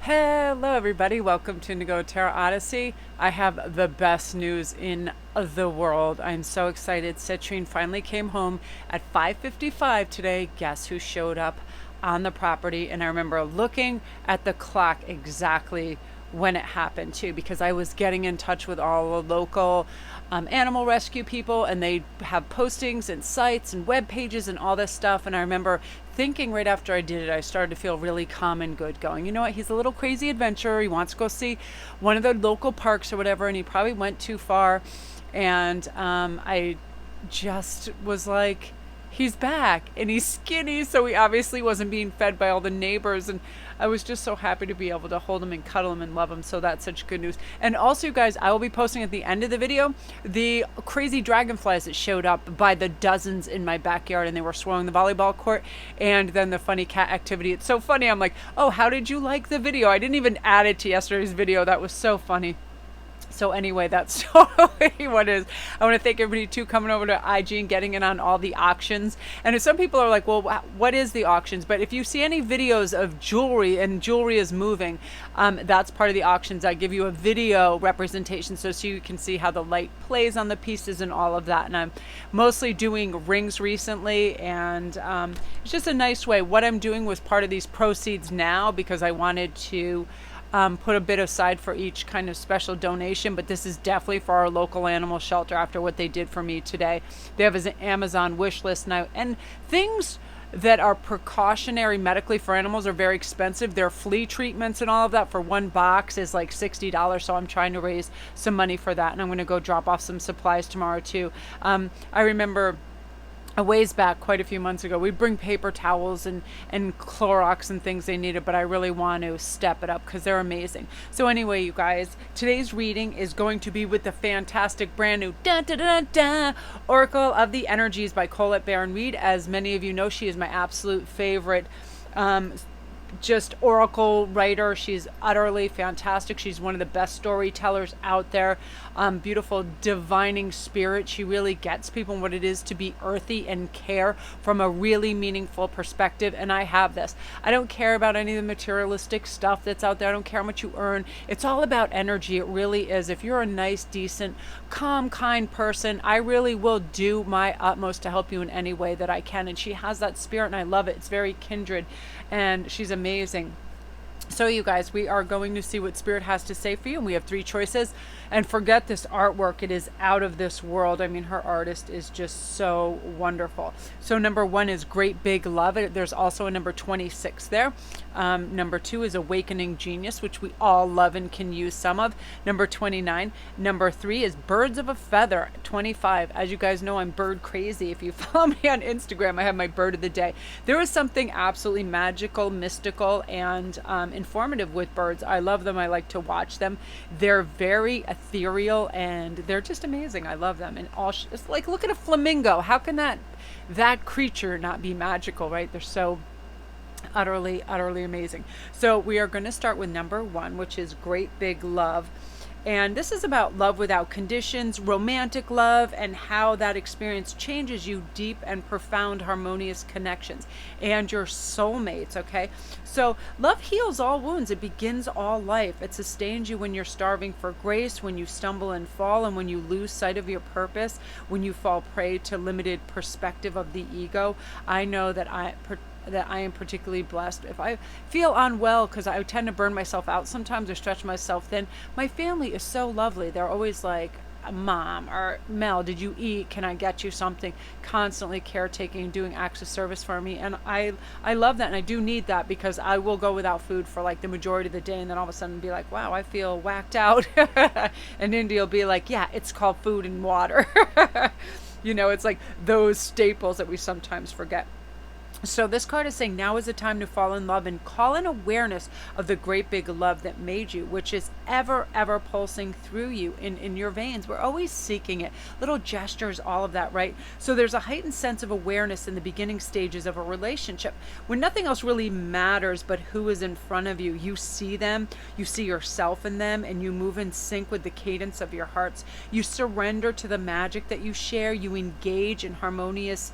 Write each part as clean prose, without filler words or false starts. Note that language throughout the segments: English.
Hello, everybody. Welcome to Indigo Tarot Odyssey. I have the best news in the world. I'm so excited. Citrine finally came home at 5:55 today. Guess who showed up on the property? And I remember looking at the clock exactly when it happened too, because I was getting in touch with all the local animal rescue people, and they have postings and sites and web pages and all this stuff. And I remember thinking right after I did it, I started to feel really calm and good, going, you know what, he's a little crazy adventurer. He wants to go see one of the local parks or whatever, and he probably went too far. And I just was like, he's back and he's skinny, so he obviously wasn't being fed by all the neighbors. And I was just so happy to be able to hold him and cuddle him and love him. So that's such good news. And also, you guys, I will be posting at the end of the video the crazy dragonflies that showed up by the dozens in my backyard, and they were swarming the volleyball court. And then the funny cat activity. It's so funny. I'm like, oh, how did you like the video? I didn't even add it to yesterday's video. That was so funny. So anyway, that's totally what it is. I want to thank everybody too coming over to IG and getting in on all the auctions. And if some people are like, well, what is the auctions? But if you see any videos of jewelry and jewelry is moving, that's part of the auctions. I give you a video representation so you can see how the light plays on the pieces and all of that. And I'm mostly doing rings recently, and it's just a nice way. What I'm doing was part of these proceeds now because I wanted to put a bit aside for each kind of special donation, but this is definitely for our local animal shelter after what they did for me today. They have an Amazon wish list now, and things that are precautionary medically for animals are very expensive. Their flea treatments and all of that for one box is like $60, so I'm trying to raise some money for that, and I'm going to go drop off some supplies tomorrow too. I remember a ways back, quite a few months ago, we'd bring paper towels and Clorox and things they needed, but I really want to step it up because they're amazing. So anyway, you guys, today's reading is going to be with the fantastic brand new Oracle of the Energies by Colette Reed. As many of you know, she is my absolute favorite just oracle writer. She's utterly fantastic. She's one of the best storytellers out there. Beautiful divining spirit. She really gets people what it is to be earthy and care from a really meaningful perspective. And I have this. I don't care about any of the materialistic stuff that's out there. I don't care how much you earn. It's all about energy. It really is. If you're a nice, decent, calm, kind person, I really will do my utmost to help you in any way that I can. And she has that spirit, and I love it. It's very kindred, and she's amazing. So you guys, we are going to see what Spirit has to say for you, and we have 3 choices. And forget this artwork. It is out of this world. I mean, her artist is just so wonderful. So number 1 is Great Big Love. There's also a number 26 there. Number 2 is Awakening Genius, which we all love and can use some of. Number 29. Number 3 is Birds of a Feather. 25. As you guys know, I'm bird crazy. If you follow me on Instagram, I have my bird of the day. There is something absolutely magical, mystical, and informative with birds. I love them. I like to watch them. They're very ethereal, and they're just amazing. I love them. And it's like, look at a flamingo. How can that creature not be magical, right? They're so utterly amazing. So we are going to start with number 1, which is Great Big Love. And this is about love without conditions, romantic love, and how that experience changes you, deep and profound harmonious connections and your soulmates, okay? So love heals all wounds. It begins all life. It sustains you when you're starving for grace, when you stumble and fall, and when you lose sight of your purpose, when you fall prey to limited perspective of the ego. I know that I am particularly blessed. If I feel unwell, because I tend to burn myself out sometimes or stretch myself thin, my family is so lovely. They're always like, Mom or Mel, did you eat? Can I get you something? Constantly caretaking, doing acts of service for me. And I love that, and I do need that, because I will go without food for like the majority of the day, and then all of a sudden be like, wow, I feel whacked out. And Indy will be like, yeah, it's called food and water. You know, it's like those staples that we sometimes forget. So this card is saying now is the time to fall in love and call in awareness of the great big love that made you, which is ever pulsing through you in your veins. We're always seeking it. Little gestures, all of that, right? So there's a heightened sense of awareness in the beginning stages of a relationship when nothing else really matters but who is in front of you. You see them, you see yourself in them, and you move in sync with the cadence of your hearts. You surrender to the magic that you share. You engage in harmonious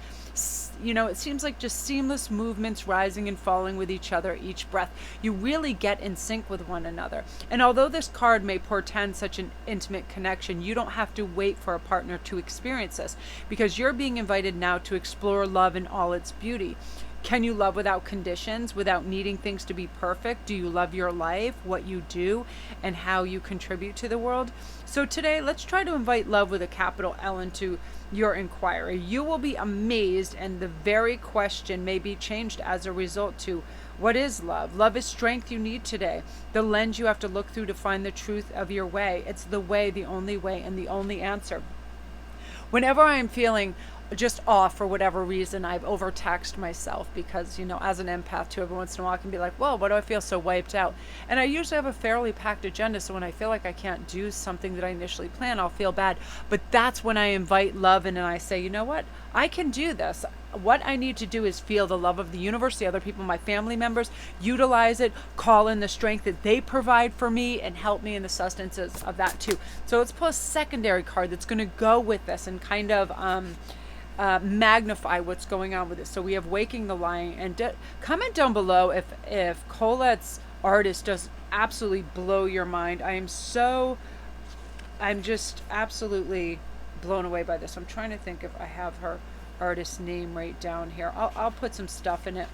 it seems like just seamless movements rising and falling with each other each breath. You really get in sync with one another. And although this card may portend such an intimate connection, you don't have to wait for a partner to experience this, because you're being invited now to explore love in all its beauty. Can you love without conditions, without needing things to be perfect? Do you love your life, what you do, and how you contribute to the world? So today, let's try to invite love with a capital L into your inquiry. You will be amazed, and the very question may be changed as a result to, what is love? Love is strength you need today. The lens you have to look through to find the truth of your way. It's the way, the only way, and the only answer. Whenever I am feeling just off for whatever reason, I've overtaxed myself because, as an empath too, every once in a while I can be like, whoa, why do I feel so wiped out? And I usually have a fairly packed agenda, so when I feel like I can't do something that I initially planned, I'll feel bad. But that's when I invite love in and I say, you know what? I can do this. What I need to do is feel the love of the universe, the other people, my family members, utilize it, call in the strength that they provide for me, and help me in the sustenance of that too. So let's pull a secondary card that's going to go with this and kind of magnify what's going on with this. So we have Waking the Lion, and comment down below if Colette's artist does absolutely blow your mind. I'm just absolutely blown away by this. I'm trying to think if I have her artist's name right down here. I'll put some stuff in it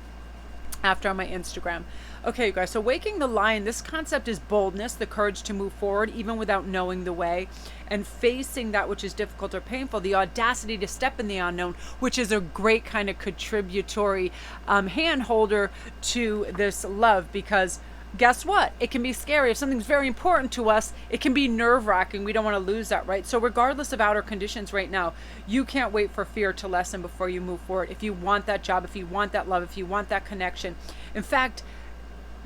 after on my Instagram. Okay, you guys, so Waking the Lion, this concept is boldness, the courage to move forward even without knowing the way, and facing that which is difficult or painful, the audacity to step in the unknown, which is a great kind of contributory hand holder to this love, because guess what? It can be scary. If something's very important to us, it can be nerve-wracking. We don't want to lose that, right? So regardless of outer conditions right now, you can't wait for fear to lessen before you move forward. If you want that job, if you want that love, if you want that connection. In fact,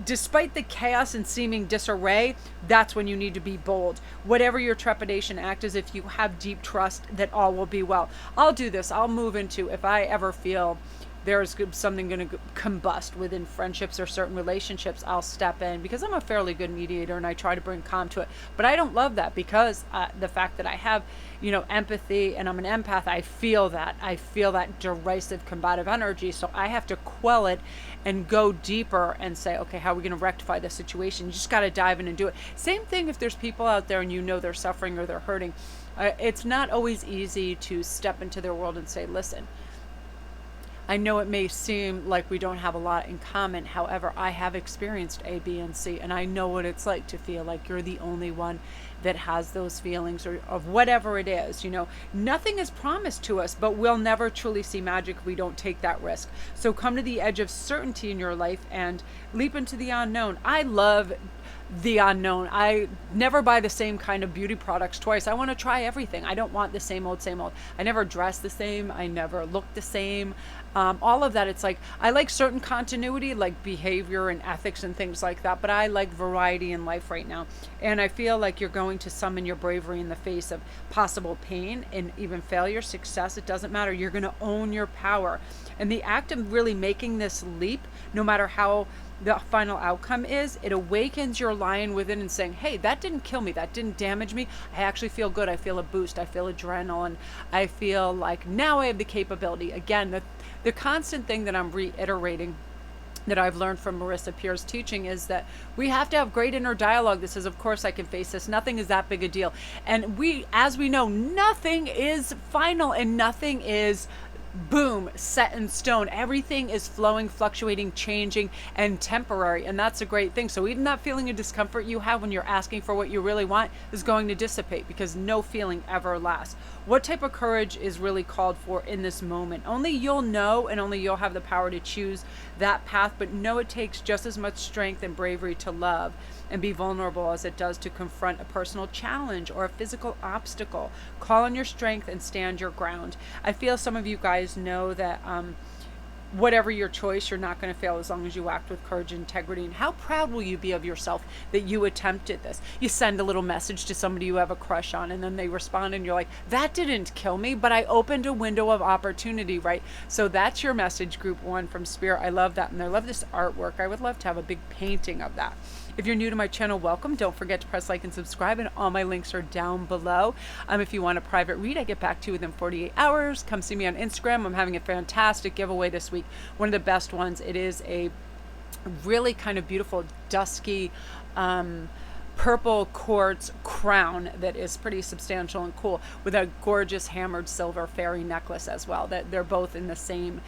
despite the chaos and seeming disarray, that's when you need to be bold. Whatever your trepidation, act as if you have deep trust that all will be well. I'll do this. I'll move into, if I ever feel there's something going to combust within friendships or certain relationships, I'll step in, because I'm a fairly good mediator and I try to bring calm to it. But I don't love that, because the fact that I have, empathy, and I'm an empath, I feel that derisive, combative energy. So I have to quell it and go deeper and say, okay, how are we going to rectify this situation? You just got to dive in and do it. Same thing if there's people out there and they're suffering or they're hurting. It's not always easy to step into their world and say, listen, I know it may seem like we don't have a lot in common. However, I have experienced A, B, and C, and I know what it's like to feel like you're the only one that has those feelings, or of whatever it is. Nothing is promised to us, but we'll never truly see magic if we don't take that risk. So come to the edge of certainty in your life and leap into the unknown. I love the unknown. I never buy the same kind of beauty products twice. I want to try everything. I don't want the same old, same old. I never dress the same. I never look the same. All of that, it's like, I like certain continuity, like behavior and ethics and things like that, but I like variety in life right now. And I feel like you're going to summon your bravery in the face of possible pain and even failure, success. It doesn't matter. You're going to own your power. And the act of really making this leap, no matter how the final outcome is, it awakens your lion within and saying, hey, that didn't kill me, that didn't damage me. I actually feel good. I feel a boost. I feel adrenaline. I feel like now I have the capability. Again, the constant thing that I'm reiterating that I've learned from Marissa Peer's teaching is that we have to have great inner dialogue that says, of course I can face this. Nothing is that big a deal. And as we know, nothing is final and nothing is boom, set in stone. Everything is flowing, fluctuating, changing, and temporary. And that's a great thing. So even that feeling of discomfort you have when you're asking for what you really want is going to dissipate, because no feeling ever lasts. What type of courage is really called for in this moment? Only you'll know, and only you'll have the power to choose that path. But know it takes just as much strength and bravery to love and be vulnerable as it does to confront a personal challenge or a physical obstacle. Call on your strength and stand your ground. I feel some of you guys know that whatever your choice, you're not going to fail as long as you act with courage and integrity. And how proud will you be of yourself that you attempted this? You send a little message to somebody you have a crush on, and then they respond and you're like, that didn't kill me, but I opened a window of opportunity, right? So that's your message, group one from Spirit. I love that. And I love this artwork. I would love to have a big painting of that. If you're new to my channel, welcome. Don't forget to press like and subscribe, and all my links are down below. If you want a private read, I get back to you within 48 hours. Come see me on Instagram. I'm having a fantastic giveaway this week. One of the best ones. It is a really kind of beautiful, dusky, purple quartz crown that is pretty substantial and cool, with a gorgeous hammered silver fairy necklace as well. That they're both in the same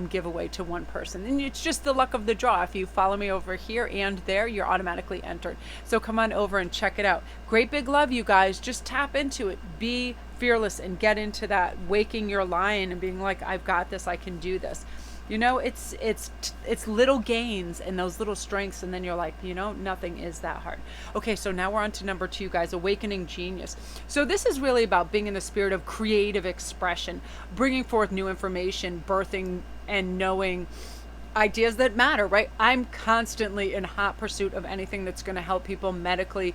giveaway to one person, and it's just the luck of the draw. If you follow me over here and there, you're automatically entered. So come on over and check it out. Great big love, you guys. Just tap into it. Be fearless and get into that waking your lion and being like, I've got this, I can do this. You know, it's little gains and those little strengths, and then you're like, you know, nothing is that hard. Okay, so now we're on to number 2, guys, awakening genius. So this is really about being in the spirit of creative expression, bringing forth new information, birthing and knowing ideas that matter, right? I'm constantly in hot pursuit of anything that's going to help people medically,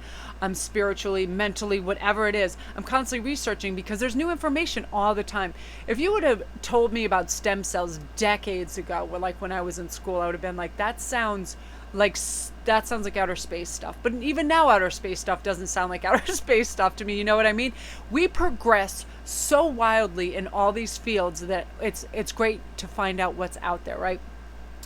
spiritually, mentally, whatever it is. I'm constantly researching because there's new information all the time. If you would have told me about stem cells decades ago, or like when I was in school, I would have been like, that sounds like outer space stuff. But even now, outer space stuff doesn't sound like outer space stuff to me. You know what I mean? We progress so wildly in all these fields that it's great to find out what's out there, right?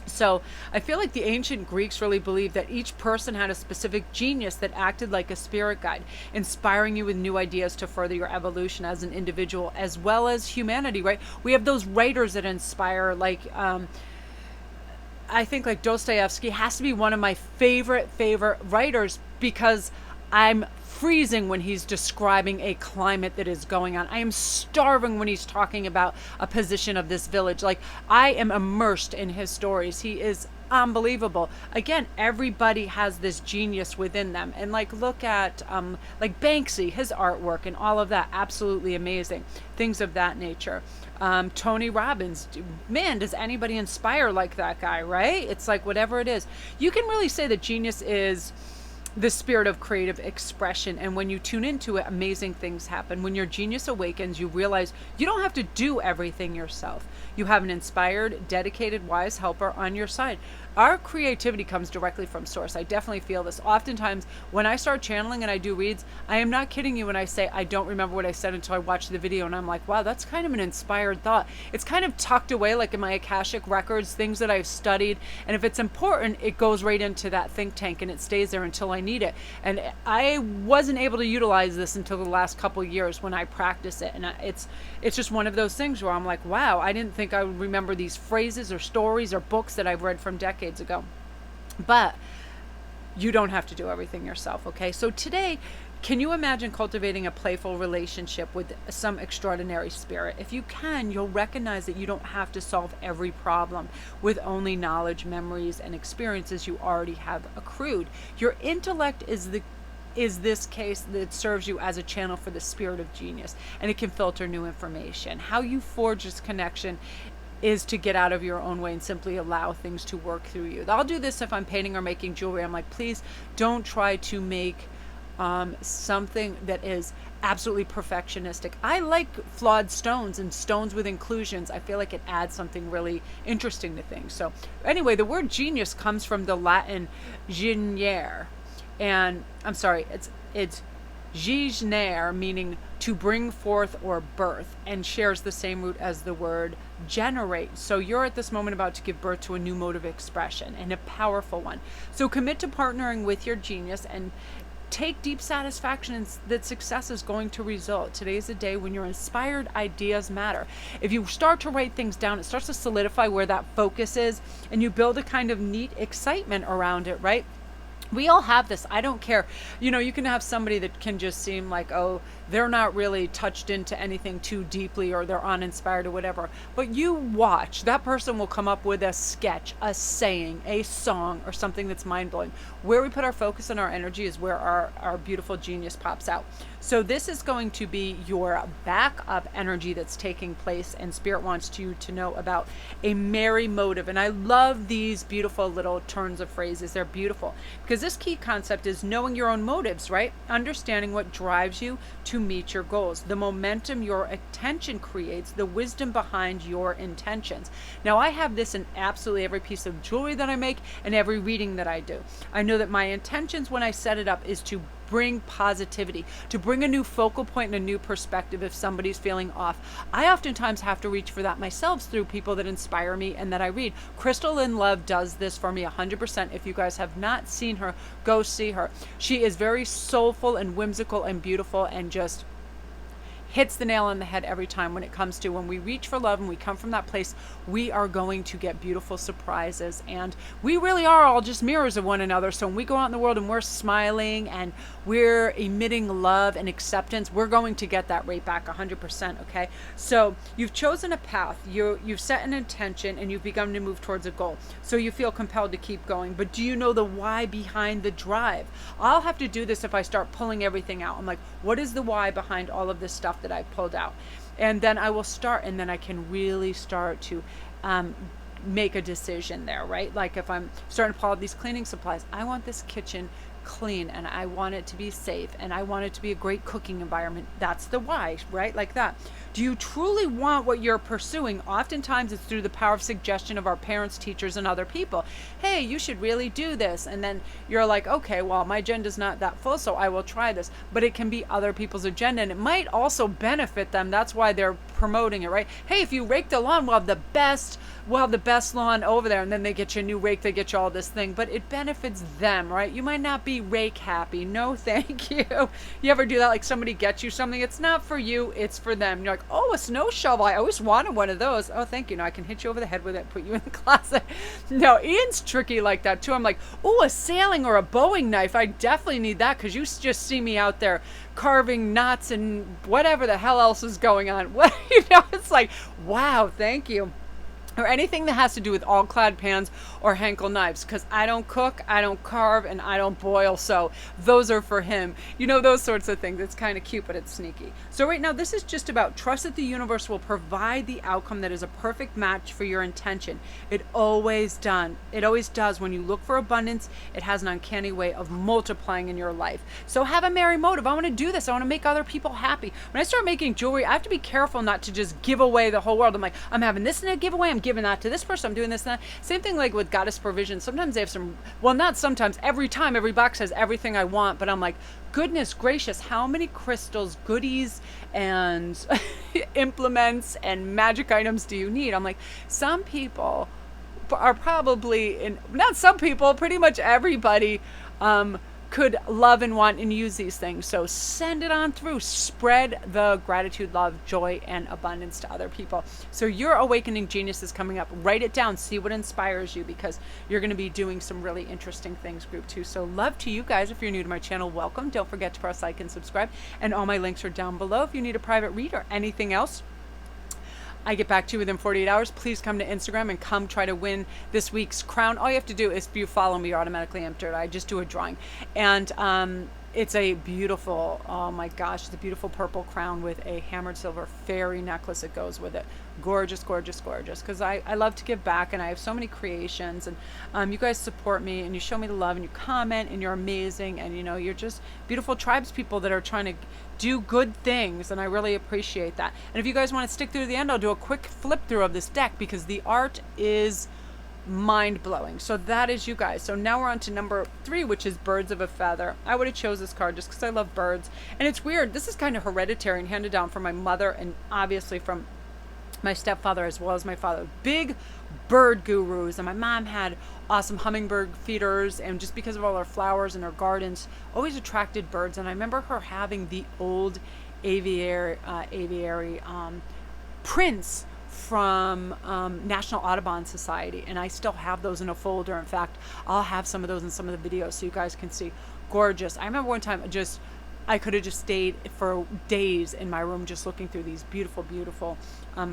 So I feel like the ancient Greeks really believed that each person had a specific genius that acted like a spirit guide, inspiring you with new ideas to further your evolution as an individual as well as humanity, right? We have those writers that inspire, like I think like Dostoevsky has to be one of my favorite writers, because I'm freezing when he's describing a climate that is going on. I am starving when he's talking about a position of this village. Like, I am immersed in his stories. He is unbelievable. Again, everybody has this genius within them. And like, look at like Banksy, his artwork and all of that. Absolutely amazing. Things of that nature. Tony Robbins, man, does anybody inspire like that guy, right? It's like, whatever it is, you can really say that genius is the spirit of creative expression. And when you tune into it, amazing things happen. When your genius awakens, you realize you don't have to do everything yourself. You have an inspired, dedicated, wise helper on your side. Our creativity comes directly from source. I definitely feel this. Oftentimes, when I start channeling and I do reads, I am not kidding you when I say I don't remember what I said until I watch the video, and I'm like, wow, that's kind of an inspired thought. It's kind of tucked away, like in my Akashic records, things that I've studied, and if it's important, it goes right into that think tank and it stays there until I need it. And I wasn't able to utilize this until the last couple years when I practice it, and it's just one of those things where I'm like, wow, I didn't think I would remember these phrases or stories or books that I've read from decades ago. But you don't have to do everything yourself, okay? So today, can you imagine cultivating a playful relationship with some extraordinary spirit? If you can, you'll recognize that you don't have to solve every problem with only knowledge, memories, and experiences you already have accrued. Your intellect is this case that serves you as a channel for the spirit of genius, and it can filter new information. How you forge this connection is to get out of your own way and simply allow things to work through you. I'll do this if I'm painting or making jewelry. I'm like, please don't try to make something that is absolutely perfectionistic. I like flawed stones and stones with inclusions. I feel like it adds something really interesting to things. So anyway, the word genius comes from the Latin geniere, and I'm sorry, it's Gigner, meaning to bring forth or birth, and shares the same root as the word generate. So you're at this moment about to give birth to a new mode of expression, and a powerful one. So commit to partnering with your genius and take deep satisfaction in that success is going to result. Today is a day when your inspired ideas matter. If you start to write things down, it starts to solidify where that focus is, and you build a kind of neat excitement around it, right? We all have this. I don't care. You know, you can have somebody that can just seem like, oh, they're not really touched into anything too deeply, or they're uninspired or whatever. But you watch, that person will come up with a sketch, a saying, a song, or something that's mind-blowing. Where we put our focus and our energy is where our beautiful genius pops out. So this is going to be your backup energy that's taking place, and Spirit wants you to know about a merry motive. And I love these beautiful little turns of phrases. They're beautiful because this key concept is knowing your own motives, right? Understanding what drives you to meet your goals, the momentum your attention creates, the wisdom behind your intentions. Now, I have this in absolutely every piece of jewelry that I make and every reading that I do. I know that my intentions when I set it up is to bring positivity, to bring a new focal point and a new perspective if somebody's feeling off. I oftentimes have to reach for that myself through people that inspire me and that I read. Crystal in Love does this for me 100%. If you guys have not seen her, go see her. She is very soulful and whimsical and beautiful and just hits the nail on the head every time when it comes to when we reach for love and we come from that place, we are going to get beautiful surprises. And we really are all just mirrors of one another. So when we go out in the world and we're smiling and we're emitting love and acceptance, we're going to get that right back 100%. Okay. So you've chosen a path, you've set an intention, and you've begun to move towards a goal. So you feel compelled to keep going. But do you know the why behind the drive? I'll have to do this if I start pulling everything out. I'm like, what is the why behind all of this stuff that I pulled out? And then I will start, and then I can really start to make a decision there, right? Like if I'm starting to pull out these cleaning supplies, I want this kitchen clean and I want it to be safe and I want it to be a great cooking environment. That's the why, right? Like that. Do you truly want what you're pursuing? Oftentimes it's through the power of suggestion of our parents, teachers, and other people. Hey, you should really do this. And then you're like, okay, well, my agenda's not that full, so I will try this. But it can be other people's agenda, and it might also benefit them. That's why they're promoting it, right? Hey, if you rake the lawn, we'll have the best lawn over there. And then they get you a new rake, they get you all this thing. But it benefits them, right? You might not be rake happy. No, thank you. You ever do that? Like somebody gets you something, it's not for you, it's for them. You're like, oh, a snow shovel. I always wanted one of those. Oh, thank you. Now I can hit you over the head with it, put you in the closet. No, Ian's tricky like that too. I'm like, oh, a sailing or a Bowie knife. I definitely need that because you just see me out there carving knots and whatever the hell else is going on. What, it's like, wow, thank you. Or anything that has to do with all-clad pans or Henkel knives, because I don't cook, I don't carve, and I don't boil, so those are for him. Those sorts of things. It's kind of cute, but it's sneaky. So right now, this is just about trust that the universe will provide the outcome that is a perfect match for your intention. It always does. When you look for abundance, it has an uncanny way of multiplying in your life. So have a merry motive. I want to do this. I want to make other people happy. When I start making jewelry, I have to be careful not to just give away the whole world. I'm like, I'm having this in a giveaway. I'm giving that to this person. I'm doing this and that. Same thing like with Goddess Provision. Sometimes they have not sometimes, every time, every box has everything I want, but I'm like, goodness gracious, how many crystals, goodies, and implements and magic items do you need? I'm like, some people are probably, not some people, pretty much everybody could love and want and use these things. So send it on through. Spread the gratitude, love, joy, and abundance to other people. So your awakening genius is coming up. Write it down. See what inspires you, because you're going to be doing some really interesting things, group 2. So love to you guys. If you're new to my channel, welcome. Don't forget to press like and subscribe. And all my links are down below. If you need a private read or anything else, I get back to you within 48 hours. Please come to Instagram and come try to win this week's crown. All you have to do is, if you follow me, you're automatically entered. I just do a drawing. And it's a beautiful, oh my gosh, it's a beautiful purple crown with a hammered silver fairy necklace that goes with it. Gorgeous, gorgeous, gorgeous. Because I love to give back, and I have so many creations, and you guys support me, and you show me the love, and you comment, and you're amazing, and you're just beautiful tribes people that are trying to do good things, and I really appreciate that. And if you guys want to stick through the end, I'll do a quick flip through of this deck, because the art is mind-blowing. So that is you guys. So now we're on to number 3, which is Birds of a Feather. I would have chose this card just because I love birds, and it's weird, this is kind of hereditary and handed down from my mother, and obviously from my stepfather as well as my father. Big bird gurus, and my mom had awesome hummingbird feeders, and just because of all her flowers and her gardens, always attracted birds. And I remember her having the old aviary prints from National Audubon Society, and I still have those in a folder. In fact, I'll have some of those in some of the videos so you guys can see. Gorgeous. I remember one time I could have just stayed for days in my room just looking through these beautiful, beautiful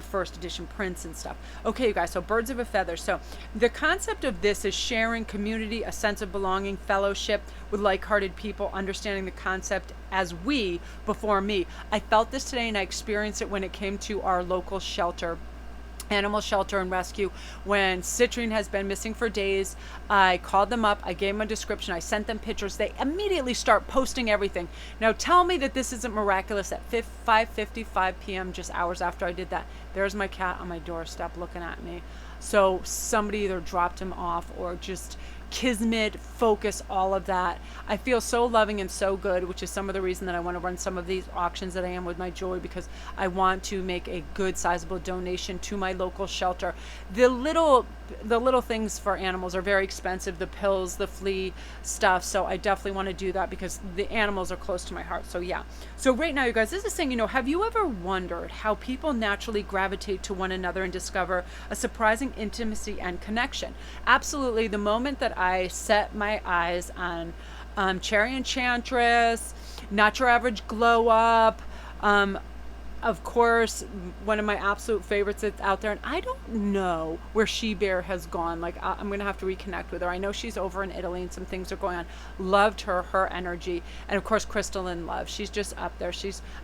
first edition prints and stuff. Okay, you guys, so Birds of a Feather. So the concept of this is sharing, community, a sense of belonging, fellowship with like-hearted people, understanding the concept as we before me. I felt this today, and I experienced it when it came to our local shelter. animal shelter and rescue when Citrine has been missing for days. I called them up, I gave them a description, I sent them pictures. They immediately start posting everything. Now tell me that this isn't miraculous at 5:55 p.m., just hours after I did that. There's my cat on my doorstep looking at me. So somebody either dropped him off or just kismet, focus, all of that. I feel so loving and so good, which is some of the reason that I want to run some of these auctions that I am with my jewelry, because I want to make a good sizable donation to my local shelter. The little things for animals are very expensive, the pills, the flea stuff, so I definitely want to do that because the animals are close to my heart. So yeah. So right now, you guys, this is saying, have you ever wondered how people naturally gravitate to one another and discover a surprising intimacy and connection? Absolutely. The moment that I set my eyes on Cherry Enchantress, Not Your Average Glow Up, of course, one of my absolute favorites that's out there, and I don't know where She Bear has gone. Like, I'm going to have to reconnect with her. I know she's over in Italy and some things are going on. Loved her energy. And of course, Crystalline Love. She's just up there.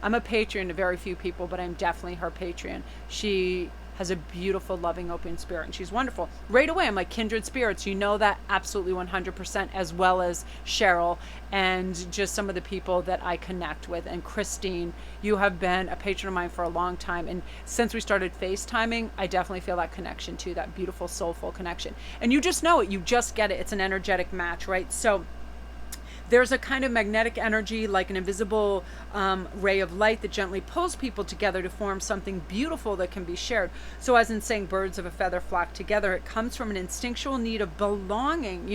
I'm a Patreon to very few people, but I'm definitely her Patreon. She has a beautiful, loving, open spirit, and she's wonderful. Right away, I'm like kindred spirits. You know that absolutely 100%, as well as Cheryl and just some of the people that I connect with. And Christine, you have been a patron of mine for a long time. And since we started FaceTiming, I definitely feel that connection too, that beautiful, soulful connection. And you just know it. You just get it. It's an energetic match, right? So there's a kind of magnetic energy, like an invisible ray of light that gently pulls people together to form something beautiful that can be shared. So as in saying birds of a feather flock together, it comes from an instinctual need of belonging.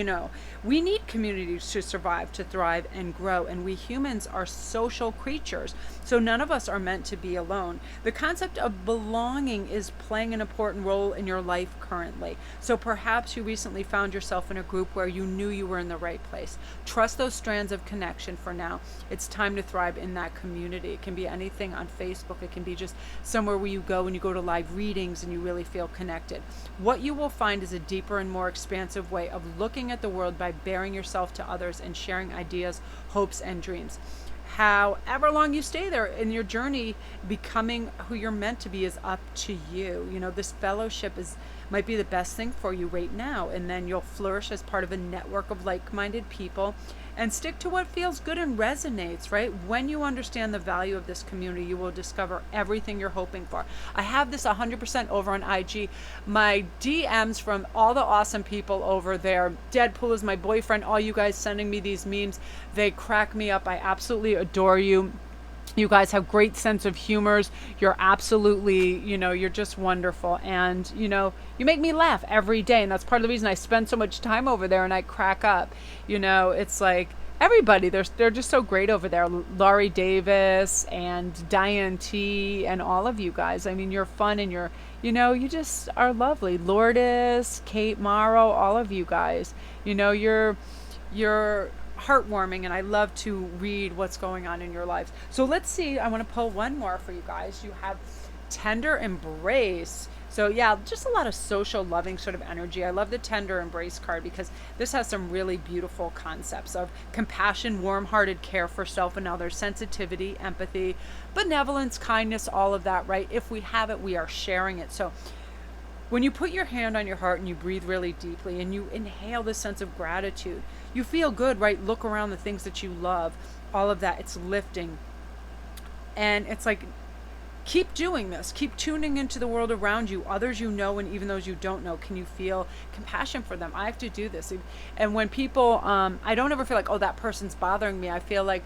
We need communities to survive, to thrive and grow. And we humans are social creatures. So none of us are meant to be alone. The concept of belonging is playing an important role in your life currently. So perhaps you recently found yourself in a group where you knew you were in the right place. Trust those strands of connection for now. It's time to thrive in that community. It can be anything on Facebook. It can be just somewhere where you go and you go to live readings and you really feel connected. What you will find is a deeper and more expansive way of looking at the world by baring yourself to others and sharing ideas, hopes, and dreams. However long you stay there in your journey, becoming who you're meant to be is up to you. This fellowship might be the best thing for you right now, and then you'll flourish as part of a network of like-minded people. And stick to what feels good and resonates, right? When you understand the value of this community, you will discover everything you're hoping for. I have this 100% over on IG. My DMs from all the awesome people over there. Deadpool is my boyfriend. All you guys sending me these memes, they crack me up. I absolutely adore you. You guys have great sense of humors. You're absolutely, you're just wonderful. And, you make me laugh every day. And that's part of the reason I spend so much time over there and I crack up. It's like everybody, they're just so great over there. Laurie Davis and Diane T and all of you guys. I mean, you're fun and you just are lovely. Lourdes, Kate Morrow, all of you guys. You're heartwarming, and I love to read what's going on in your lives. So let's see. I want to pull one more for you guys. You have Tender Embrace. So yeah, just a lot of social loving sort of energy. I love the Tender Embrace card because this has some really beautiful concepts of compassion, warm-hearted care for self and others, sensitivity, empathy, benevolence, kindness, all of that, right? If we have it, we are sharing it. So when you put your hand on your heart and you breathe really deeply and you inhale this sense of gratitude, you feel good, right? Look around the things that you love, all of that. It's lifting. And it's like, keep doing this. Keep tuning into the world around you, others you know and even those you don't know. Can you feel compassion for them? I have to do this. And when people, I don't ever feel like, oh, that person's bothering me. I feel like,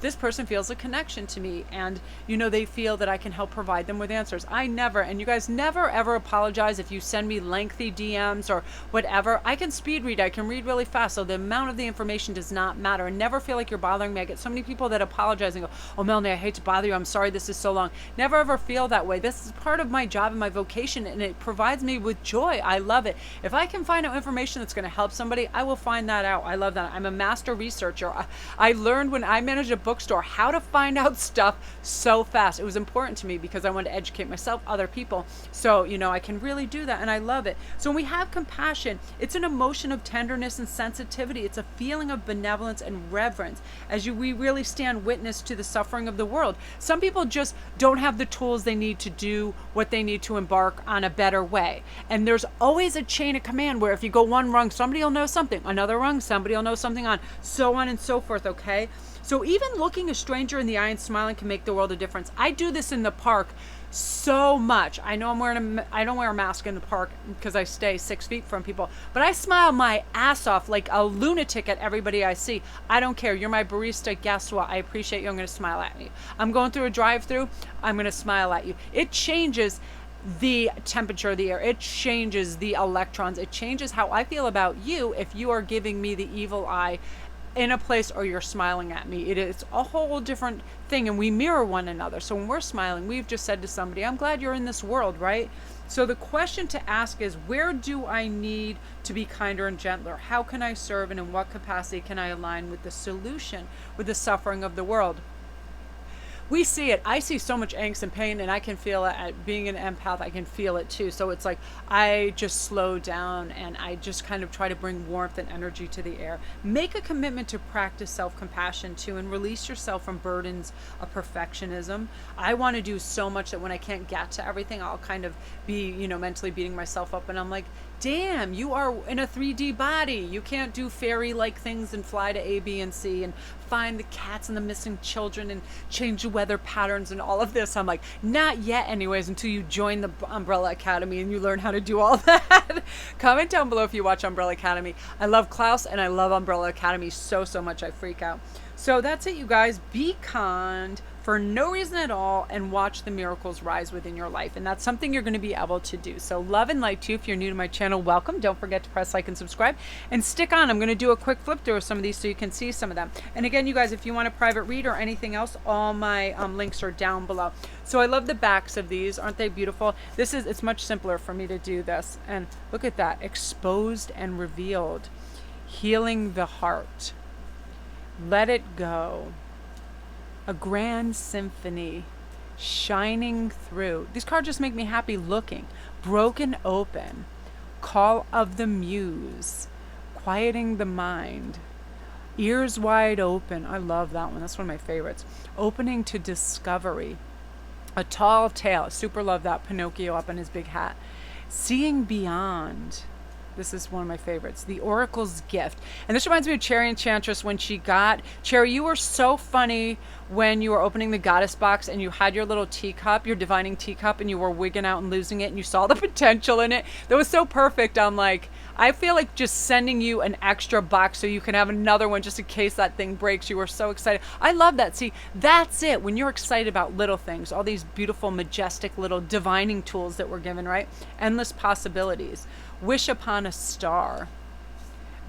this person feels a connection to me, and they feel that I can help provide them with answers. I never, and you guys never ever apologize if you send me lengthy DMs or whatever. I can speed read. I can read really fast, so the amount of the information does not matter. And never feel like you're bothering me. I get so many people that apologize and go, oh, Melanie, I hate to bother you. I'm sorry this is so long. Never ever feel that way. This is part of my job and my vocation, and it provides me with joy. I love it. If I can find out information that's going to help somebody, I will find that out. I love that. I'm a master researcher. I learned when I managed a bookstore, how to find out stuff so fast. It was important to me because I wanted to educate myself, other people. So, I can really do that, and I love it. So when we have compassion, it's an emotion of tenderness and sensitivity. It's a feeling of benevolence and reverence as we really stand witness to the suffering of the world. Some people just don't have the tools they need to do what they need to embark on a better way. And there's always a chain of command where if you go one rung, somebody will know something. Another rung, somebody will know something so on and so forth, okay? So even looking a stranger in the eye and smiling can make the world a difference. I do this in the park so much. I know I don't wear a mask in the park because I stay 6 feet from people, but I smile my ass off like a lunatic at everybody I see. I don't care. You're my barista. Guess what? I appreciate you. I'm going to smile at you. I'm going through a drive-through. I'm going to smile at you. It changes the temperature of the air. It changes the electrons. It changes how I feel about you if you are giving me the evil eye in a place or you're smiling at me. It is a whole different thing, and we mirror one another. So when we're smiling, we've just said to somebody, I'm glad you're in this world, right? So the question to ask is, where do I need to be kinder and gentler? How can I serve, and in what capacity can I align with the solution, with the suffering of the world? We see it. I see so much angst and pain, and I can feel it. At being an empath, I can feel it too. So it's like I just slow down and I just kind of try to bring warmth and energy to the air. Make a commitment to practice self-compassion too, and release yourself from burdens of perfectionism. I want to do so much that when I can't get to everything, I'll kind of be, mentally beating myself up, and I'm like, damn, you are in a 3D body. You can't do fairy-like things and fly to A, B, and C and find the cats and the missing children and change the weather patterns and all of this. I'm like, not yet anyways, until you join the Umbrella Academy and you learn how to do all that. Comment down below if you watch Umbrella Academy. I love Klaus and I love Umbrella Academy so much I freak out. So that's it, you guys. Be kind for no reason at all and watch the miracles rise within your life. And that's something you're going to be able to do. So love and light to you. If you're new to my channel, welcome. Don't forget to press like and subscribe and stick on. I'm going to do a quick flip through of some of these so you can see some of them. And again, you guys, if you want a private read or anything else, all my links are down below. So I love the backs of these. Aren't they beautiful? It's much simpler for me to do this. And look at that. Exposed and revealed. Healing the heart. Let it go. A grand symphony shining through. These cards just make me happy looking. Broken open. Call of the muse. Quieting the mind. Ears wide open. I love that one. That's one of my favorites. Opening to discovery. A tall tale. Super love that. Pinocchio up in his big hat. Seeing beyond. This is one of my favorites. The Oracle's Gift. And this reminds me of Cherry Enchantress when she got... Cherry, you were so funny when you were opening the goddess box and you had your little teacup, your divining teacup, and you were wigging out and losing it and you saw the potential in it. That was so perfect. I'm like, I feel like just sending you an extra box so you can have another one just in case that thing breaks. You were so excited. I love that. See, that's it. When you're excited about little things, all these beautiful, majestic little divining tools that we're given, right? Endless possibilities. Wish upon a star.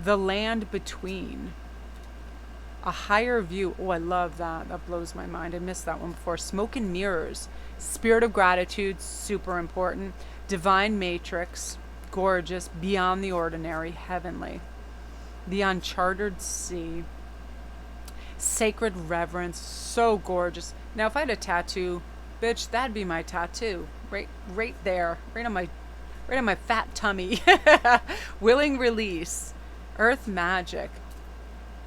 The land between. A higher view. Oh, I love that. That blows my mind. I missed that one before. Smoke and mirrors. Spirit of gratitude. Super important. Divine matrix. Gorgeous. Beyond the ordinary. Heavenly. The uncharted sea. Sacred reverence. So gorgeous. Now, if I had a tattoo, bitch, that'd be my tattoo. Right there. Right on my fat tummy. Willing release. Earth magic.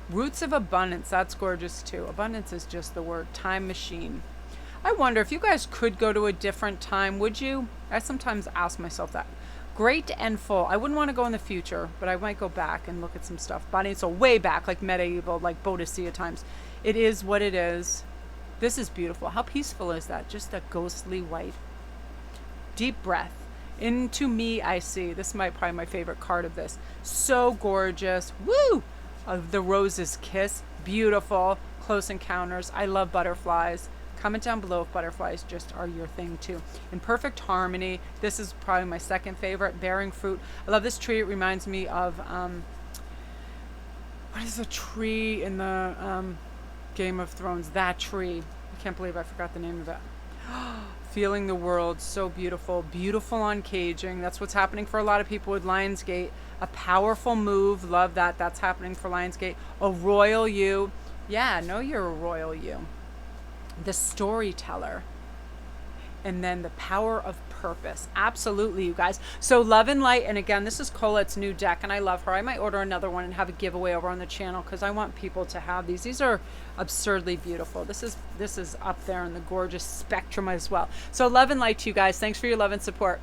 Roots of abundance. That's gorgeous too. Abundance is just the word. Time machine. I wonder if you guys could go to a different time, would you? I sometimes ask myself that. Great and full. I wouldn't want to go in the future, but I might go back and look at some stuff. Body and soul, way back, like medieval, like Bodicea times. It is what it is. This is beautiful. How peaceful is that? Just a ghostly white. Deep breath. Into me I see. This is probably my favorite card of this. So gorgeous. Woo! Of the rose's kiss. Beautiful. Close encounters. I love butterflies. Comment down below if butterflies just are your thing too. In perfect harmony. This is probably my second favorite. Bearing fruit. I love this tree. It reminds me of what is the tree in the Game of Thrones? That tree. I can't believe I forgot the name of it. Feeling the world. So beautiful. Beautiful uncaging. That's what's happening for a lot of people with Lionsgate. A powerful move. Love that. That's happening for Lionsgate. A royal you. Yeah, know you're a royal you. The storyteller. And then the power of purpose. Absolutely, you guys. So love and light. And again, this is Colette's new deck, and I love her. I might order another one and have a giveaway over on the channel because I want people to have these. These are absurdly beautiful. This is up there in the gorgeous spectrum as well. So love and light to you guys. Thanks for your love and support.